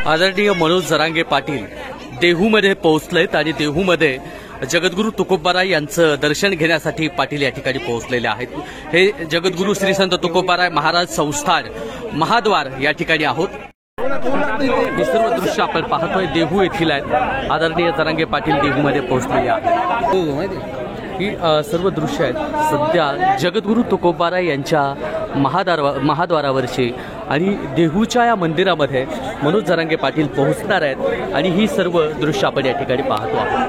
आदरणीय मनोज जरांगे पाटील देहूमध्ये पोहोचलेत आणि देहूमध्ये जगद्गुरू तुकोबाराय यांचं दर्शन घेण्यासाठी पाटील या ठिकाणी पोहोचलेले आहेत। हे जगद्गुरू श्री संत तुकोबाराय महाराज संस्थान महाद्वार या ठिकाणी आहोत। हे सर्व दृश्य आपण पाहतोय देहू येथील आहेत। आदरणीय जरांगे पाटील देहूमध्ये पोहोचलेले आहेत। ही सर्व दृश्य आहेत सध्या जगद्गुरू तुकोबाराय यांच्या महाद्वारावरची आणि देहूच्या या मंदिरामध्ये मनोज जरांगे पाटील पोहोचणार आहेत आणि ही सर्व दृश्य आपण या ठिकाणी पाहतो आहोत।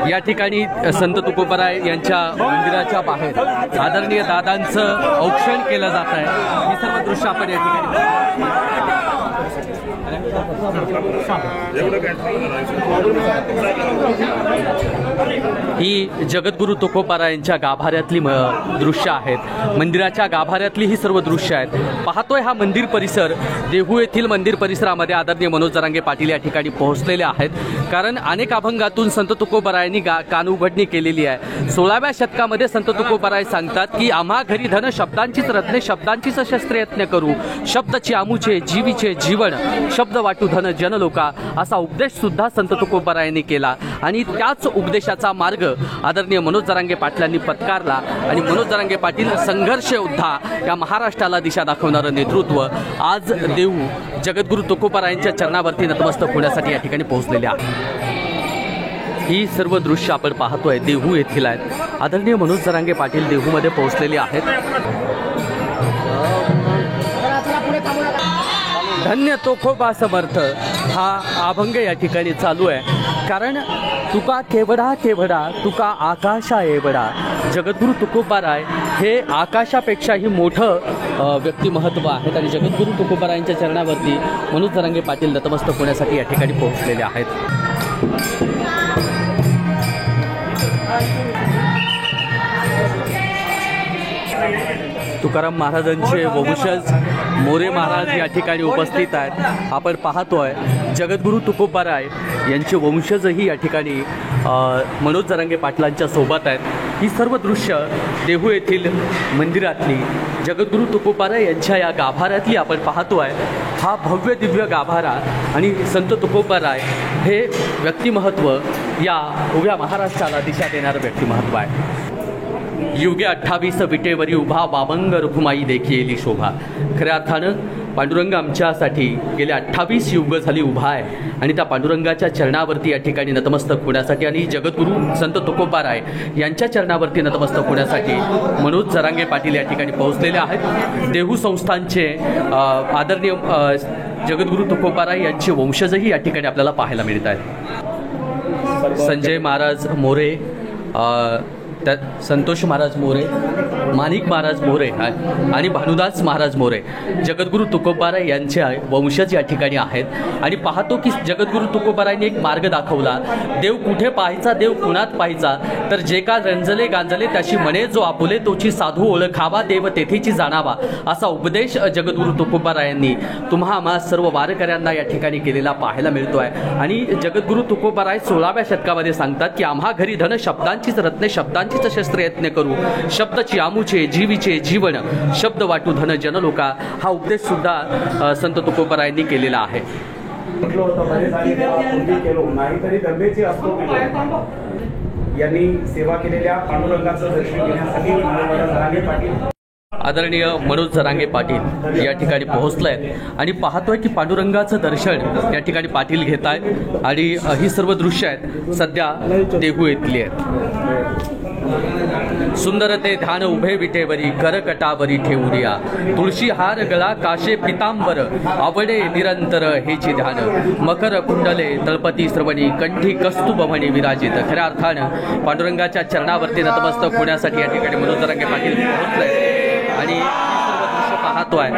या ठिकाणी संत तुकोबाराय यांच्या मंदिराच्या बाहेर आदरणीय दादांचं औक्षण केलं जात आहे। ही सर्व दृश्य आपण या ठिकाणी ही जगद्गुरू तुकोबाराय यांच्या गाभाऱ्यातली दृश्य आहेत। मंदिराच्या गाभाऱ्यातली ही सर्व दृश्य आहेत। पाहतोय हा मंदिर परिसर देहू येथील मंदिर परिसरामध्ये आदरणीय मनोज जरांगे पाटील या ठिकाणी पोहोचलेले आहेत। कारण अनेक अभंगातून संत तुकोबारायांनी कानउघडणी केलेली आहे। 16व्या शतकामध्ये संत तुकोबाराय सांगतात की आम्हा घरी धन शब्दांचीच रत्ने शब्दांचीच शस्त्रे यत्न करू शब्दची आमुचे जीवीचे जीवन शब्द वाटू धन जनलोका असा उपदेश सुद्धा संत तुकोबारायांनी केला आणि त्याच उपदेशाचा मार्ग आदरणीय मनोज जरांगे पाटलांनी पत्कारला आणि मनोज जरांगे पाटील संघर्ष योद्धा या महाराष्ट्राला दिशा दाखवणारं नेतृत्व आज देहू जगद्गुरू तुकोबारायांच्या चरणावरती नतमस्तक होण्यासाठी या ठिकाणी पोहोचलेले आहे। ही सर्व दृश्य आपण पाहतोय देहू येथील आहेत। आदरणीय मनोज जरांगे पाटील देहूमध्ये पोहोचलेले आहेत। धन्य तोखोबा समर्थ हा अभंग या ठिकाणी चालू आहे। कारण तुका केवढा केवढा तुका आकाशा एवढा जगद्गुरू तुकोबाराय हे आकाशापेक्षाही मोठं व्यक्तिमत्व आहेत आणि जगद्गुरू तुकोबारायांच्या चरणावरती मनोज जरांगे पाटील नतमस्तक होण्यासाठी या ठिकाणी पोहोचलेले आहेत। तुकाराम महाराजांचे वंशज मोरे महाराज या ठिकाणी उपस्थित आहेत। आपण पाहतोय जगद्गुरू तुकोबाराय यांचे वंशजही या ठिकाणी मनोज जरांगे पाटलांच्या सोबत आहेत। ही सर्व दृश्य देहू येथील मंदिरातली जगद्गुरू तुकोबाराय यांच्या या गाभाऱ्यातली आपण पाहतोय। हा भव्य दिव्य गाभारा आणि संत तुकोबाराय हे व्यक्तिमत्व या उभ्या महाराष्ट्राला दिशा देणारं व्यक्तिमत्व आहे। युगे 28 विटेवरी उभा वामंग रुखमाई देखी येली शोभा। खऱ्या अर्थानं पांडुरंग आमच्यासाठी गेल्या 28 युग झाली उभा आहे आणि त्या पांडुरंगाच्या चरणावरती या ठिकाणी नतमस्तक होण्यासाठी आणि जगद्गुरू संत तुकोबाराय यांच्या चरणावरती नतमस्तक होण्यासाठी मनोज जरांगे पाटील या ठिकाणी पोहोचलेले आहेत। देहू संस्थानचे आदरणीय जगद्गुरू तुकोबाराय यांचे वंशजही या ठिकाणी आपल्याला पाहायला मिळत आहेत। संजय महाराज मोरे त्यात संतोष महाराज मोरे माणिक महाराज मोरे आणि भानुदास महाराज मोरे जगद्गुरू तुकोबाराय यांचे वंशज या ठिकाणी आहेत। आणि पाहतो की जगद्गुरू तुकोबारायांनी एक मार्ग दाखवला। देव कुठे पाहायचा देव कुणात पाहायचा तर जे का रंजले गांजले त्याची म्हणे जो आपुले तोची साधू ओळखावा देव तेथेची जाणावा असा उपदेश जगद्गुरू तुकोबारायांनी तुम्हा आम्हा सर्व वारकऱ्यांना या ठिकाणी केलेला पाहायला मिळतो आहे। आणि जगद्गुरू तुकोबाराय 16व्या शतकामध्ये सांगतात की आम्हा घरी धन शब्दांचीच रत्ने शब्दांचीच शस्त्र यत्न करू शब्दची आमुचे जीवीचे जीवन शब्द वाटू धन जनलोका हा उपदेश सुद्धा संत तुकोबारायांनी केलेला आहे। यांनी सेवा केलेल्या पांडुरंगाचं दर्शन घेण्यासाठी आदरणीय मनोज जरांगे पाटील या ठिकाणी पोहोचले आहेत आणि पाहतोय की पांडुरंगाचं दर्शन या ठिकाणी पाटील घेत आहेत आणि ही सर्व दृश्य आहेत सध्या देहू येथली आहेत। सुंदर ते ध्यान उभे विटेवरी करकटावरी ठेवूया तुळशी हार गळा काशे पितांबर आवडे निरंतर हेची ध्यान मकर कुंडले तळपती श्रवणी कंठी कस्तुभ म्हणे विराजित। खऱ्या अर्थानं पांडुरंगाच्या चरणावरती नतमस्तक होण्यासाठी या ठिकाणी मनोज जरांगे पाटील पोहोचले आणि सर्व दृश्य पाहतोय।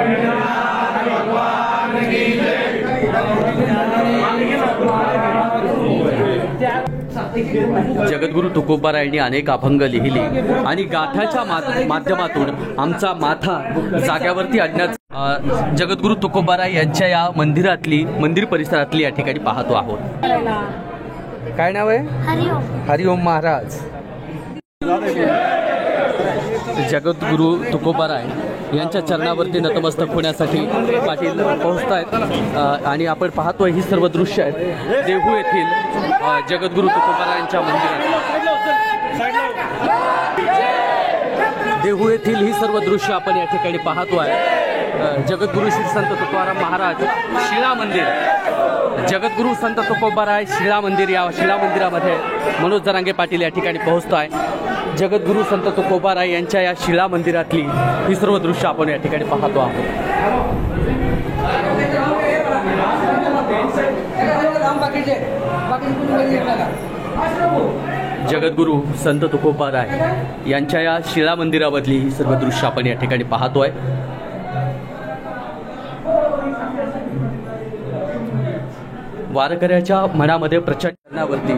जगद्गुरू तुकोबारायांनी अनेक अभंग लिहिली आणि गाथाच्या माध्यमातून आमचा माथा जाग्यावरती आणण्यात जगद्गुरू तुकोबाराय यांच्या या मंदिर परिसरातली या ठिकाणी पाहतो आहोत। काय नाव आहे? हरिओम महाराज। जगद्गुरू तुकोबाराय यांच्या चरणावरती नतमस्तक होण्यासाठी पाटील पोहोचत आहेत आणि आपण पाहतोय ही सर्व दृश्य आहेत देहू येथील जगद्गुरू तुकोबारायांच्या मंदिरात। देहू येथील ही सर्व दृश्य आपण या ठिकाणी पाहतोय। जगद्गुरू श्री संत तुकाराम महाराज शिळा मंदिर, जगद्गुरू संत तुकोबाराय शिळा मंदिर, या शिळा मंदिरामध्ये मनोज जरांगे पाटील या ठिकाणी पोहोचताय। जगद्गुरू संत तुकोबाराय यांच्या या शिळा मंदिरातली ही सर्व दृश्य आपण या ठिकाणी पाहतो आहोत। जगद्गुरू संत तुकोबाराय यांच्या या शिळा मंदिरामधली ही सर्व दृश्य आपण या ठिकाणी पाहतोय। वारकऱ्याच्या मनामध्ये प्रचंडावरती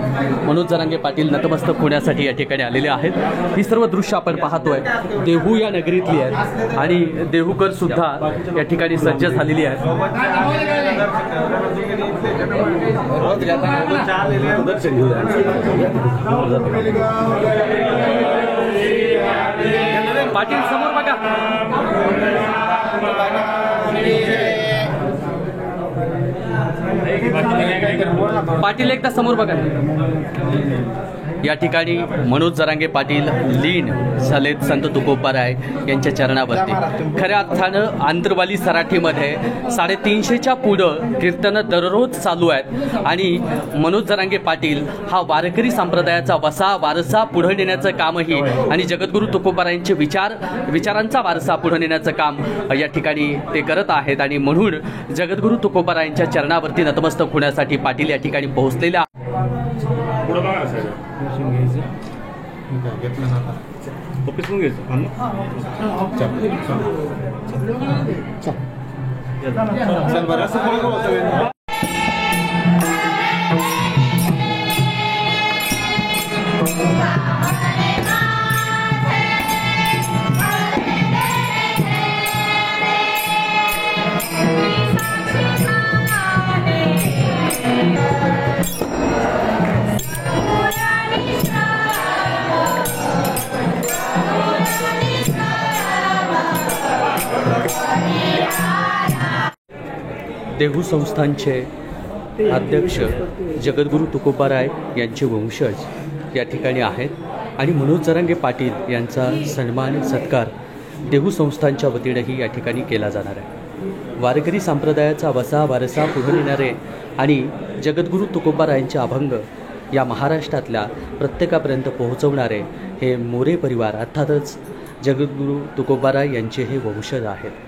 मनोज जरांगे पाटील नतमस्तक होण्यासाठी या ठिकाणी आलेले आहेत। ही सर्व दृश्य आपण पाहतोय देहू या नगरीतली आहेत आणि देहूकर सुद्धा या ठिकाणी सज्ज झालेली आहेत। पाटील समोर बघा, पाटील एकदा समोर बघा। या ठिकाणी मनोज जरांगे पाटील लीन झालेत संत तुकोबाराय यांच्या चरणावरती। खऱ्या अर्थानं आंध्रवाली सराठीमध्ये 350च्या पुढं कीर्तनं दररोज चालू आहेत आणि मनोज जरांगे पाटील हा वारकरी संप्रदायाचा वारसा पुढे नेण्याचं कामही आणि जगद्गुरू तुकोबारायांचे विचारांचा वारसा पुढे नेण्याचं काम या ठिकाणी ते करत आहेत आणि म्हणून जगद्गुरू तुकोबारायांच्या चरणावरती नतमस्तक होण्यासाठी पाटील या ठिकाणी पोहोचलेले आहेत। देहू संस्थानचे अध्यक्ष जगद्गुरू तुकोबाराय यांचे वंशज या ठिकाणी आहेत आणि मनोज जरांगे पाटील यांचा सन्मान सत्कार देहू संस्थानच्या वतीनेही या ठिकाणी केला जाणार आहे। वारकरी संप्रदायाचा वारसा पुढे नेणारे आणि जगद्गुरू तुकोबारायांचे अभंग या महाराष्ट्रातल्या प्रत्येकापर्यंत पोहोचवणारे हे मोरे परिवार अर्थातच जगद्गुरू तुकोबाराय यांचे हे वंशज आहेत।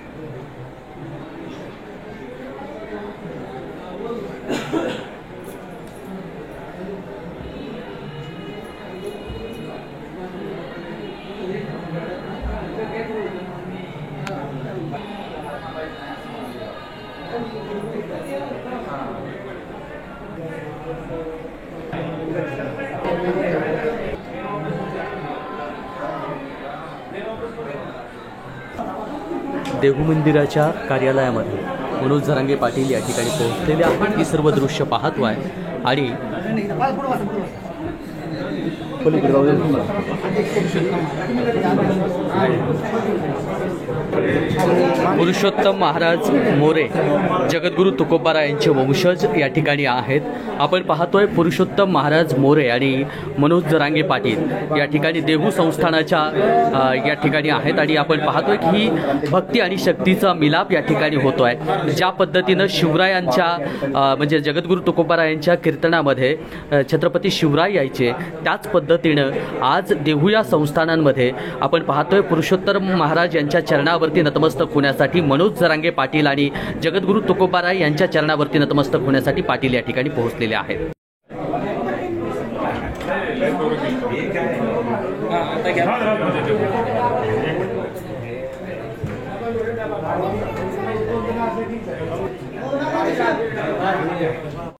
देहू मंदिराच्या कार्यालयामध्ये मनोज जरांगे पाटील या ठिकाणी पोहोचलेले आहेत। ही सर्व दृश्य पाहतो आहे आणि पुरुषोत्तम महाराज मोरे जगद्गुरू तुकोबाराय यांचे वंशज या ठिकाणी आहेत। आपण पाहतोय पुरुषोत्तम महाराज मोरे आणि मनोज जरांगे पाटील या ठिकाणी देहू संस्थानाच्या या ठिकाणी आहेत आणि आपण पाहतोय की ही भक्ती आणि शक्तीचा मिलाप या ठिकाणी होतोय। ज्या पद्धतीनं शिवरायांच्या म्हणजे जगद्गुरू तुकोबाराय यांच्या कीर्तनामध्ये छत्रपती शिवराय यायचे त्याच पद्धतीनं आज देहू या संस्थानांमध्ये आपण पाहतोय पुरुषोत्तम महाराज यांच्या चरणावरती नतमस्तक होण्यासाठी मनोज जरांगे पाटील आणि जगद्गुरू तुकोबाराय यांच्या चरणावरती नतमस्तक होण्यासाठी पाटील या ठिकाणी पोहोचलेले आहेत।